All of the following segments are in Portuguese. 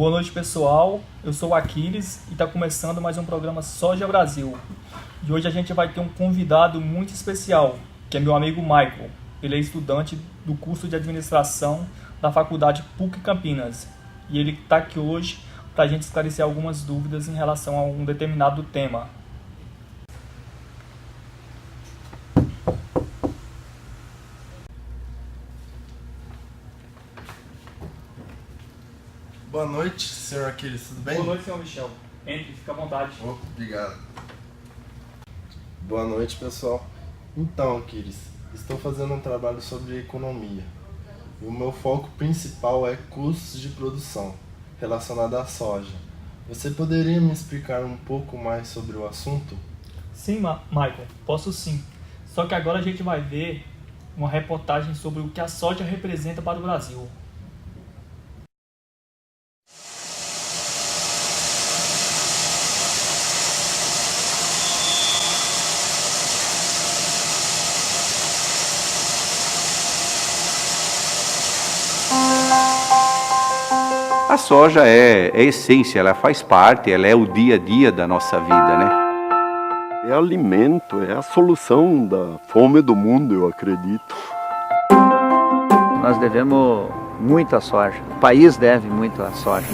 Boa noite, pessoal. Eu sou o Aquiles e está começando mais um programa Soja Brasil. E hoje a gente vai ter um convidado muito especial, que é meu amigo Michael. Ele é estudante do curso de administração da Faculdade PUC Campinas. E ele está aqui hoje para a gente esclarecer algumas dúvidas em relação a um determinado tema. Boa noite, senhor Aquiles, tudo bem? Boa noite, senhor Michel. Entre, fica à vontade. Obrigado. Boa noite, pessoal. Então, Aquiles, estou fazendo um trabalho sobre economia. E o meu foco principal é custos de produção, relacionado à soja. Você poderia me explicar um pouco mais sobre o assunto? Sim, Michael, posso sim. Só que agora a gente vai ver uma reportagem sobre o que a soja representa para o Brasil. A soja é essência, ela faz parte, ela é o dia a dia da nossa vida, né? É alimento, é a solução da fome do mundo, eu acredito. Nós devemos muito à soja, o país deve muito à soja.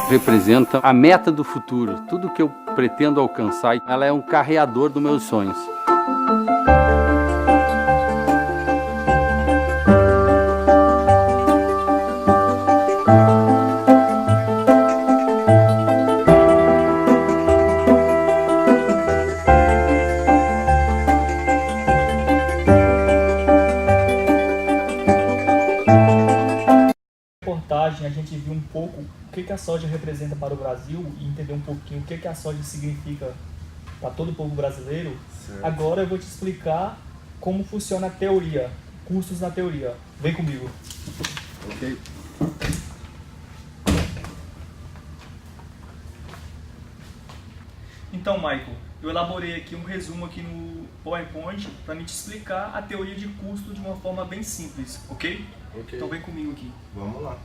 Representa a meta do futuro, tudo que eu pretendo alcançar, ela é um carreador dos meus sonhos. A gente viu um pouco o que a soja representa para o Brasil e entender um pouquinho o que a soja significa para todo o povo brasileiro. Certo. Agora eu vou te explicar como funciona a teoria, custos na teoria. Vem comigo. Ok. Então, Michael, eu elaborei aqui um resumo aqui no PowerPoint para me te explicar a teoria de custo de uma forma bem simples, ok? Então vem comigo aqui. Vamos lá.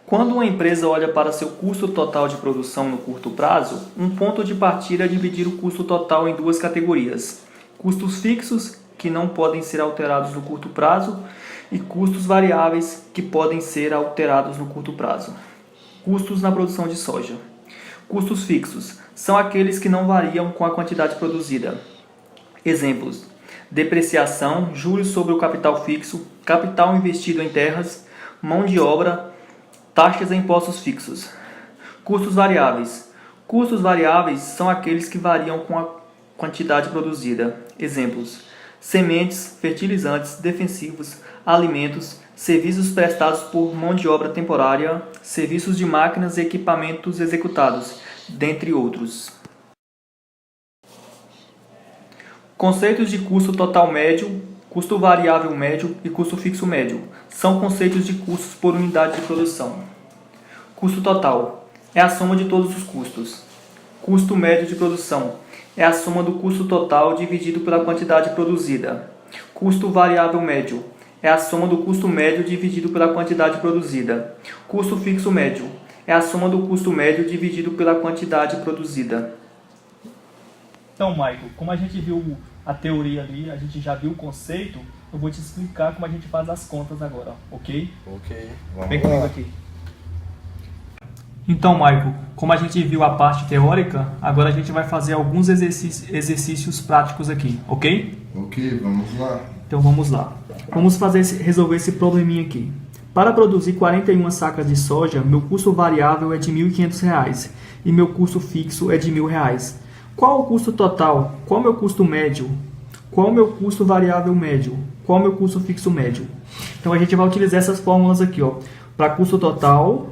Quando uma empresa olha para seu custo total de produção no curto prazo, um ponto de partida é dividir o custo total em duas categorias: custos fixos, que não podem ser alterados no curto prazo, e custos variáveis, que podem ser alterados no curto prazo. Custos na produção de soja. Custos fixos são aqueles que não variam com a quantidade produzida. Exemplos: depreciação, juros sobre o capital fixo, capital investido em terras, mão de obra, taxas e impostos fixos. Custos variáveis. Custos variáveis são aqueles que variam com a quantidade produzida. Exemplos: sementes, fertilizantes, defensivos, alimentos, serviços prestados por mão de obra temporária, serviços de máquinas e equipamentos executados, dentre outros. Conceitos de custo total médio, custo variável médio e custo fixo médio são conceitos de custos por unidade de produção. Custo total é a soma de todos os custos. Custo médio de produção é a soma do custo total dividido pela quantidade produzida. Custo variável médio é a soma do custo médio dividido pela quantidade produzida. Custo fixo médio é a soma do custo médio dividido pela quantidade produzida. Então, Michael, como a gente viu a teoria ali, a gente já viu o conceito, eu vou te explicar como a gente faz as contas agora, ok? Ok, vamos Vem comigo lá. aqui. Então, Michael, como a gente viu a parte teórica, agora a gente vai fazer alguns exercícios práticos aqui, ok? Ok, vamos lá. Então vamos lá. Vamos resolver esse probleminha aqui. Para produzir 41 sacas de soja, meu custo variável é de R$ 1.500 e meu custo fixo é de R$ 1.000. Qual o custo total? Qual o meu custo médio? Qual o meu custo variável médio? Qual o meu custo fixo médio? Então a gente vai utilizar essas fórmulas aqui, ó, para custo total,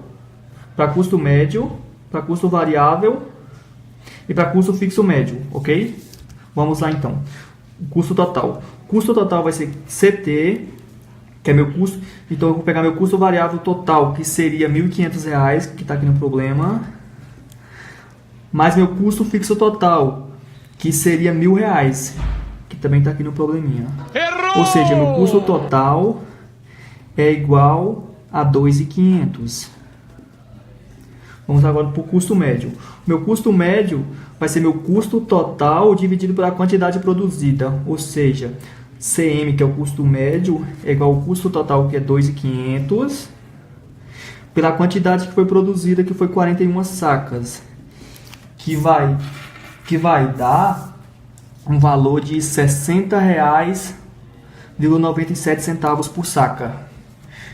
para custo médio, para custo variável e para custo fixo médio, ok? Vamos lá então. O custo total. O custo total vai ser CT, que é meu custo. Então eu vou pegar meu custo variável total, que seria R$ 1.500, que está aqui no problema, mais meu custo fixo total, que seria R$ 1.000, que também está aqui no probleminha. Errou! Ou seja, meu custo total é igual a 2.500. Vamos agora para o custo médio. Meu custo médio vai ser meu custo total dividido pela quantidade produzida, ou seja, CM, que é o custo médio, é igual ao custo total, que é 2.500, pela quantidade que foi produzida, que foi 41 sacas, que vai dar um valor de R$ 60,97 por saca.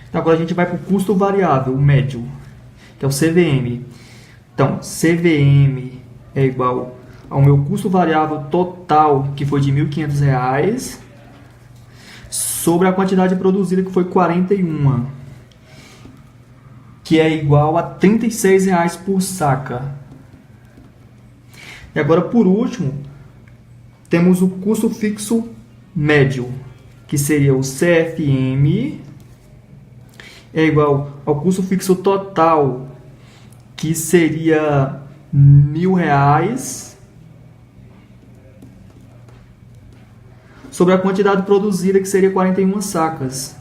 Então agora a gente vai para o custo variável, o médio, que é o CVM. Então, CVM é igual ao meu custo variável total, que foi de R$ 1.500, sobre a quantidade produzida, que foi 41, que é igual a R$ 36 por saca. E agora, por último, temos o custo fixo médio, que seria o CFM, é igual ao custo fixo total, que seria R$ 1.000, sobre a quantidade produzida, que seria 41 sacas,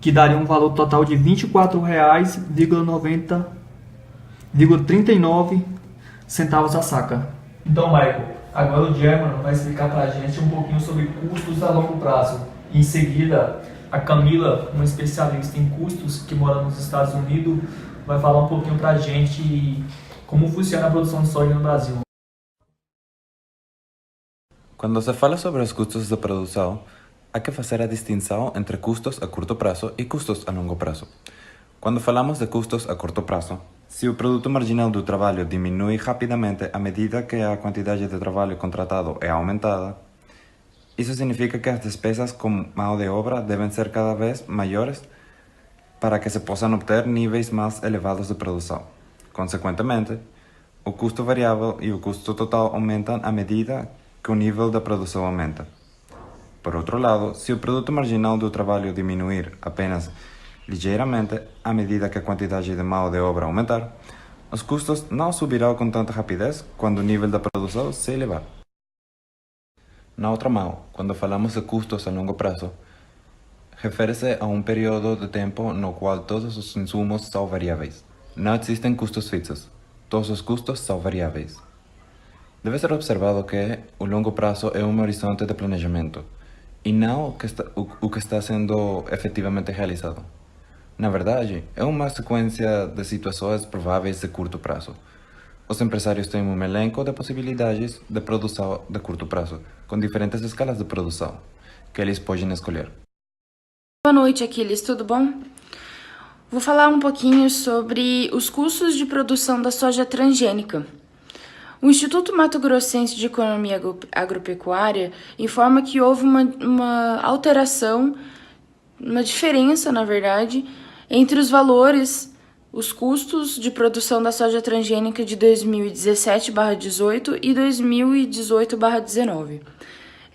que daria um valor total de R$ 24,39 a saca. Então, Michael, agora o German vai explicar para a gente um pouquinho sobre custos a longo prazo. Em seguida, a Camila, uma especialista em custos que mora nos Estados Unidos, vai falar um pouquinho para a gente como funciona a produção de soja no Brasil. Quando se fala sobre os custos de produção, há que fazer a distinção entre custos a curto prazo e custos a longo prazo. Quando falamos de custos a curto prazo, se o produto marginal do trabalho diminui rapidamente à medida que a quantidade de trabalho contratado é aumentada, isso significa que as despesas com mão de obra devem ser cada vez maiores para que se possam obter níveis mais elevados de produção. Consequentemente, o custo variável e o custo total aumentam à medida que o nível da produção aumenta. Por outro lado, se o produto marginal do trabalho diminuir apenas ligeiramente à medida que a quantidade de mão de obra aumentar, os custos não subirão com tanta rapidez quando o nível da produção se elevar. Na outra mão, quando falamos de custos a longo prazo, refere-se a um período de tempo no qual todos os insumos são variáveis. Não existem custos fixos, todos os custos são variáveis. Deve ser observado que o longo prazo é um horizonte de planejamento, e não o que está sendo efetivamente realizado. Na verdade, é uma sequência de situações prováveis de curto prazo. Os empresários têm um elenco de possibilidades de produção de curto prazo, com diferentes escalas de produção, que eles podem escolher. Boa noite, Aquiles, tudo bom? Vou falar um pouquinho sobre os custos de produção da soja transgênica. O Instituto Mato Grossense de Economia Agropecuária informa que houve uma alteração, uma diferença, na verdade, entre os valores, os custos de produção da soja transgênica de 2017/18 e 2018/19.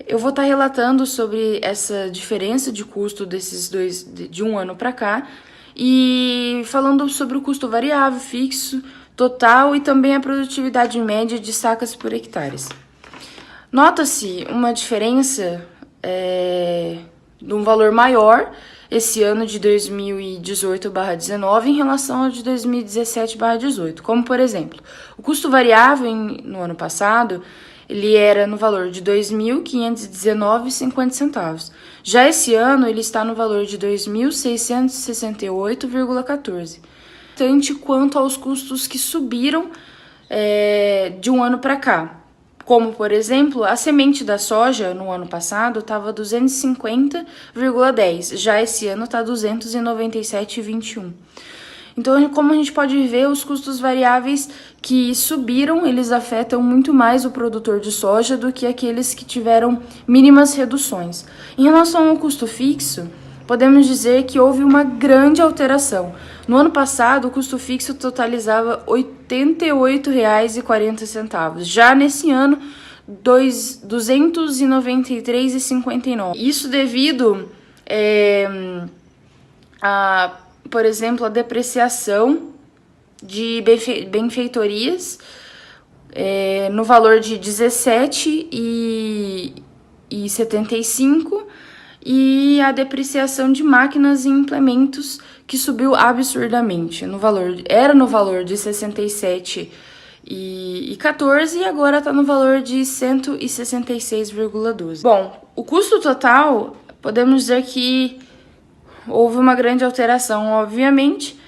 Eu vou estar relatando sobre essa diferença de custo desses dois, de um ano para cá, e falando sobre o custo variável, fixo, total e também a produtividade média de sacas por hectares. Nota-se uma diferença de um valor maior esse ano de 2018/19 em relação ao de 2017/18. Como, por exemplo, o custo variável no ano passado, ele era no valor de R$ 2.519,50. Já esse ano, ele está no valor de R$ 2.668,14. Tanto quanto aos custos que subiram de um ano para cá. Como, por exemplo, a semente da soja no ano passado estava 250,10, já esse ano está 297,21. Então, como a gente pode ver, os custos variáveis que subiram, eles afetam muito mais o produtor de soja do que aqueles que tiveram mínimas reduções. Em relação ao custo fixo, podemos dizer que houve uma grande alteração. No ano passado, o custo fixo totalizava R$ 88,40. Já nesse ano, R$ 293,59. Isso devido por exemplo, a depreciação de benfeitorias no valor de R$ 17,75 e a depreciação de máquinas e implementos, que subiu absurdamente. Era no valor de 67,14 e agora está no valor de 166,12. Bom, o custo total, podemos dizer que houve uma grande alteração, obviamente.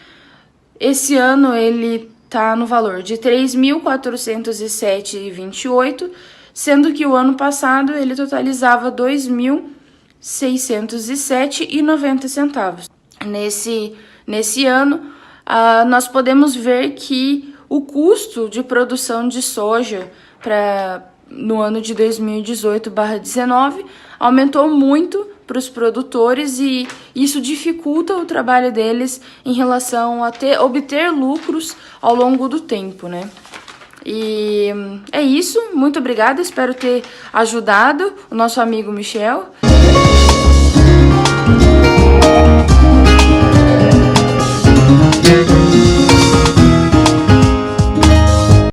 Esse ano ele está no valor de 3.407,28, sendo que o ano passado ele totalizava 2.607,90. Nesse ano, nós podemos ver que o custo de produção de soja no ano de 2018/19 aumentou muito para os produtores e isso dificulta o trabalho deles em relação a obter lucros ao longo do tempo, né? E é isso, muito obrigada, espero ter ajudado o nosso amigo Michel.